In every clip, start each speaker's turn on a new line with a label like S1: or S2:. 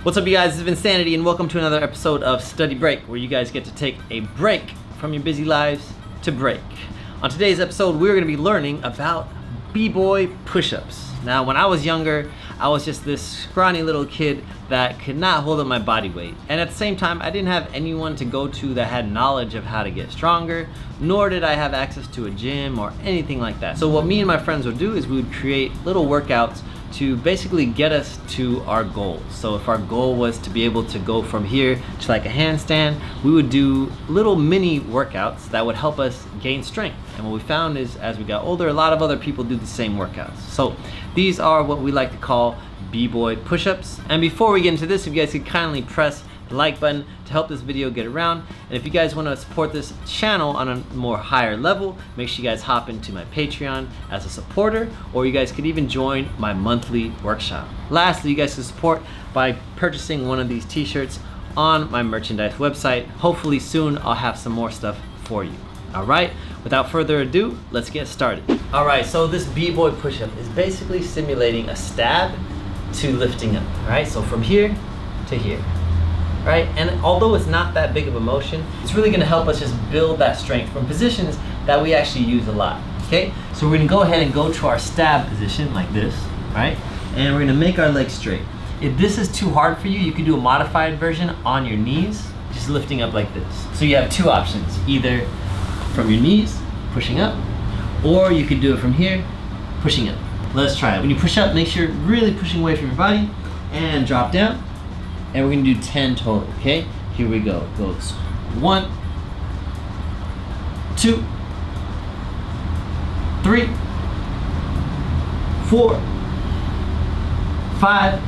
S1: What's up, you guys? This is Vincanity, and welcome to another episode of Study Break, where you guys get to take a break from your busy lives to break. On today's episode, we're going to be learning about B-boy push-ups. Now, when I was younger, I was just this scrawny little kid that could not hold up my body weight. And at the same time, I didn't have anyone to go to that had knowledge of how to get stronger, nor did I have access to a gym or anything like that. So what me and my friends would do is we would create little workouts to basically get us to our goals. So if our goal was to be able to go from here to like a handstand, we would do little mini workouts that would help us gain strength. And what we found is as we got older, a lot of other people do the same workouts. So these are what we like to call B-boy push-ups. And before we get into this, if you guys could kindly press the like button to help this video get around. And if you guys want to support this channel on a more higher level, make sure you guys hop into my Patreon as a supporter, or you guys could even join my monthly workshop. Lastly, you guys can support by purchasing one of these t-shirts on my merchandise website. Hopefully soon I'll have some more stuff for you. All right, without further ado, let's get started. All right, so this B-boy push-up is basically simulating a stab to lifting up. All right, so from here to here. Right? And although it's not that big of a motion, it's really gonna help us just build that strength from positions that we actually use a lot, okay? So we're gonna go ahead and go to our stab position like this, right? And we're gonna make our legs straight. If this is too hard for you, you can do a modified version on your knees, just lifting up like this. So you have two options, either from your knees, pushing up, or you could do it from here, pushing up. Let's try it. When you push up, make sure you're really pushing away from your body, and drop down. And we're gonna do 10 total, okay? Here we go. It goes 1, 2, 3, 4, 5,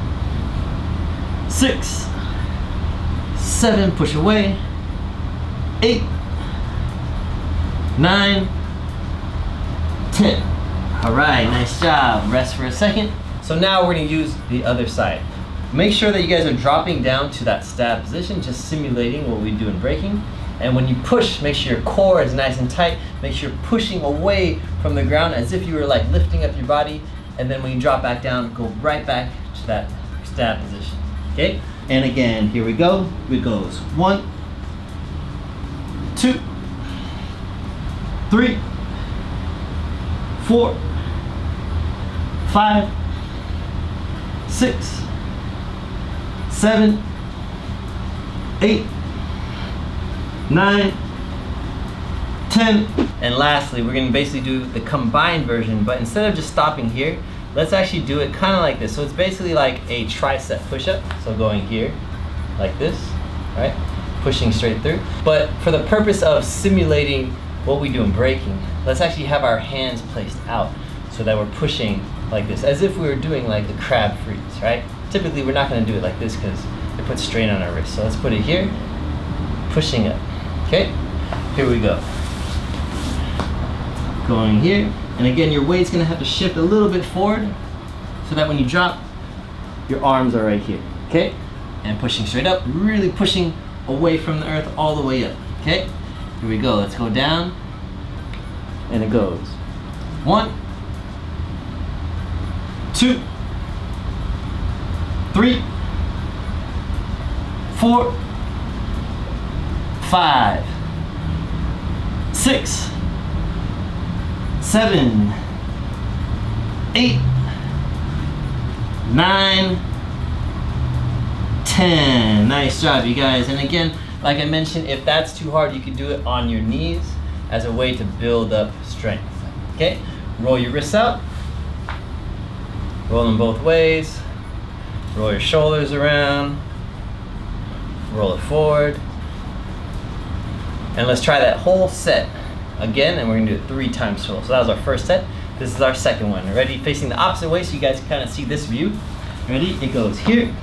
S1: 6, 7, push away, 8, 9, 10. All right, nice job. Rest for a second. So now we're gonna use the other side. Make sure that you guys are dropping down to that stab position, just simulating what we do in breaking. And when you push, make sure your core is nice and tight. Make sure you're pushing away from the ground as if you were like lifting up your body. And then when you drop back down, go right back to that stab position, okay? And again, here we go. It goes 1, 2, 3, 4, 5, 6, 7, 8, 9, 10. And lastly, we're gonna basically do the combined version, but instead of just stopping here, let's actually do it kind of like this. So it's basically like a tricep push-up. So going here, like this, right? Pushing straight through. But for the purpose of simulating what we do in breaking, let's actually have our hands placed out so that we're pushing like this, as if we were doing like the crab freeze, right? Typically, we're not gonna do it like this because it puts strain on our wrist. So let's put it here, pushing up, okay? Here we go. Going here, and again, your weight's gonna have to shift a little bit forward so that when you drop, your arms are right here, okay? And pushing straight up, really pushing away from the earth all the way up, okay? Here we go, let's go down, and it goes 1, 2, 3, 4, 5, 6, 7, 8, 9, 10. Nice job, you guys. And again, like I mentioned, if that's too hard, you can do it on your knees as a way to build up strength. Okay? Roll your wrists out. Roll them both ways. Roll your shoulders around, roll it forward. And let's try that whole set again, and we're gonna do it 3 times total. So that was our first set. This is our second one. Ready? Facing the opposite way so you guys can kind of see this view. Ready? It goes here.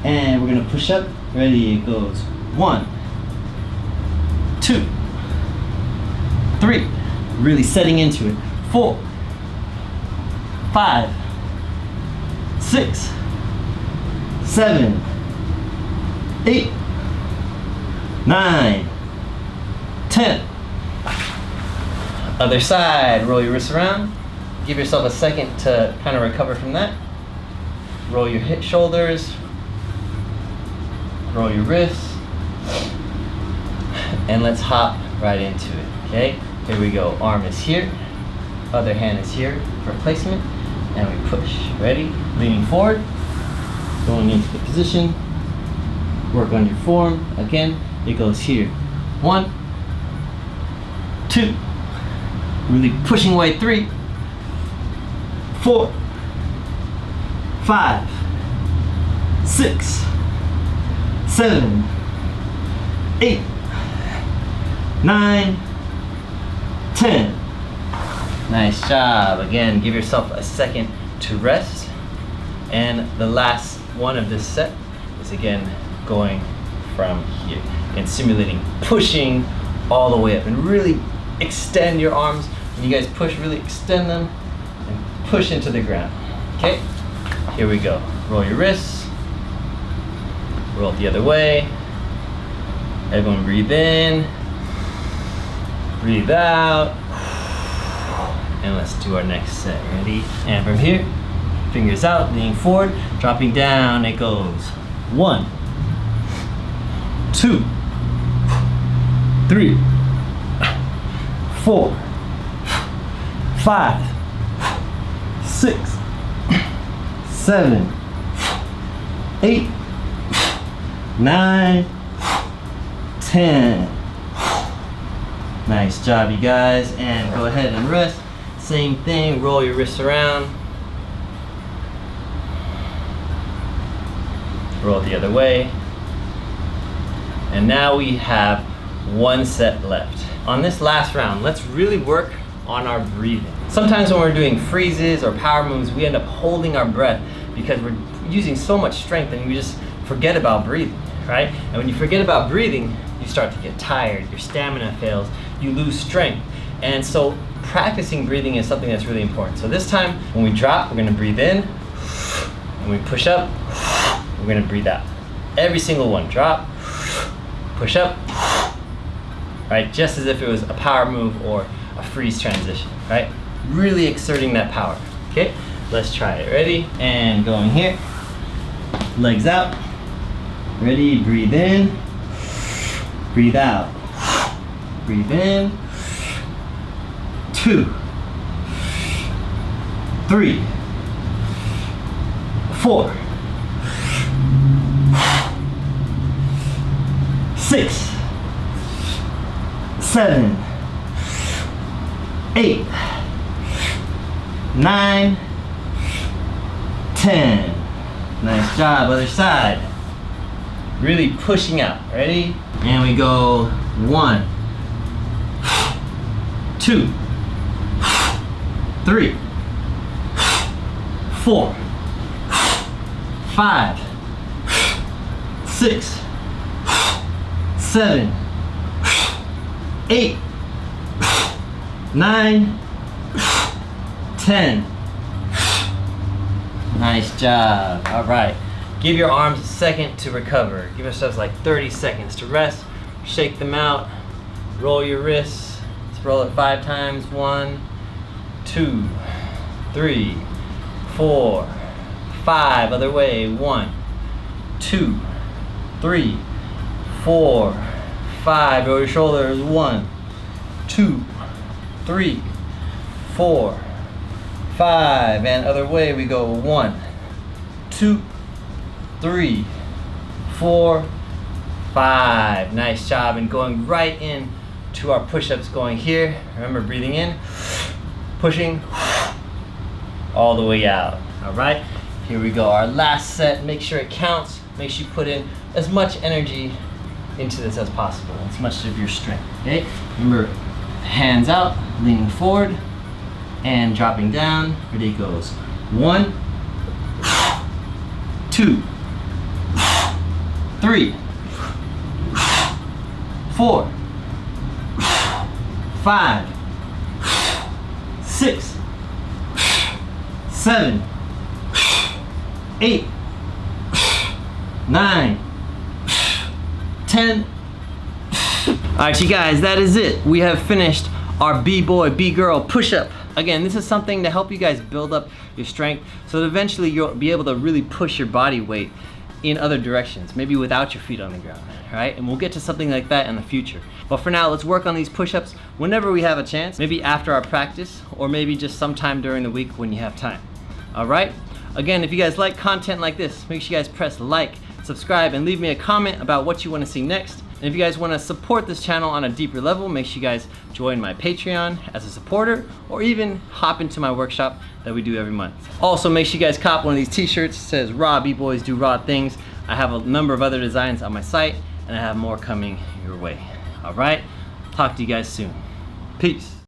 S1: And we're gonna push up. Ready? It goes 1, 2, 3. Really setting into it. 4, 5, 6, 7, 8, 9, 10. Other side, roll your wrists around. Give yourself a second to kind of recover from that. Roll your shoulders, roll your wrists, and let's hop right into it, okay? Here we go, arm is here, other hand is here for placement, and we push. Ready? Leaning forward, going into the position, work on your form. Again, it goes here. 1, 2, really pushing away. 3, 4, 5, 6, 7, 8, 9, 10. Nice job. Again, give yourself a second to rest. And the last one of this set is again going from here and simulating pushing all the way up, and really extend your arms. When you guys push, really extend them and push into the ground. Okay, here we go. Roll your wrists, roll it the other way. Everyone breathe in, breathe out, and let's do our next set. Ready? And from here, fingers out, leaning forward, dropping down, it goes 1, 2, 3, 4, 5, 6, 7, 8, 9, 10. Nice job, you guys. And go ahead and rest. Same thing, roll your wrists around. Roll it the other way. And now we have one set left. On this last round, let's really work on our breathing. Sometimes when we're doing freezes or power moves, we end up holding our breath because we're using so much strength and we just forget about breathing, right? And when you forget about breathing, you start to get tired, your stamina fails, you lose strength. And so practicing breathing is something that's really important. So this time, when we drop, we're gonna breathe in. When we push up, we're gonna breathe out. Every single one, drop, push up, right? Just as if it was a power move or a freeze transition, right? Really exerting that power, okay? Let's try it, ready? And going here, legs out. Ready, breathe in, breathe out. Breathe in, 2, 3, 4, 6, 7, 8, 9, 10. Nice job, other side. Really pushing out, ready? And we go 1, 2, 3, 4, 5, 6, 7, 8, 9, 10. Nice job. All right. Give your arms a second to recover. Give yourselves like 30 seconds to rest. Shake them out. Roll your wrists. Let's roll it 5 times. 1, 2, 3, 4, 5. Other way. 1, 2, 3, 4, 5. Roll your shoulders. 1, 2, 3, 4, 5. And other way we go. 1, 2, 3, 4, 5. Nice job. And going right in to our push-ups going here. Remember, breathing in, pushing all the way out. All right, here we go. Our last set. Make sure it counts. Make sure you put in as much energy into this as possible, as much of your strength. Okay, remember, hands out, leaning forward, and dropping down. Ready, goes 1, 2, 3, 4, 5, 6, 7, 8, 9, 10. Alright, you guys, that is it. We have finished our B-Boy, B-Girl push-up. Again, this is something to help you guys build up your strength so that eventually you'll be able to really push your body weight in other directions, maybe without your feet on the ground, right? And we'll get to something like that in the future. But for now, let's work on these push-ups whenever we have a chance, maybe after our practice, or maybe just sometime during the week when you have time. All right? Again, if you guys like content like this, make sure you guys press like, subscribe, and leave me a comment about what you want to see next. And if you guys want to support this channel on a deeper level, make sure you guys join my Patreon as a supporter, or even hop into my workshop that we do every month. Also, make sure you guys cop one of these t-shirts. It says Raw B-Boys Do Raw Things. I have a number of other designs on my site, and I have more coming your way. All right? Talk to you guys soon. Peace.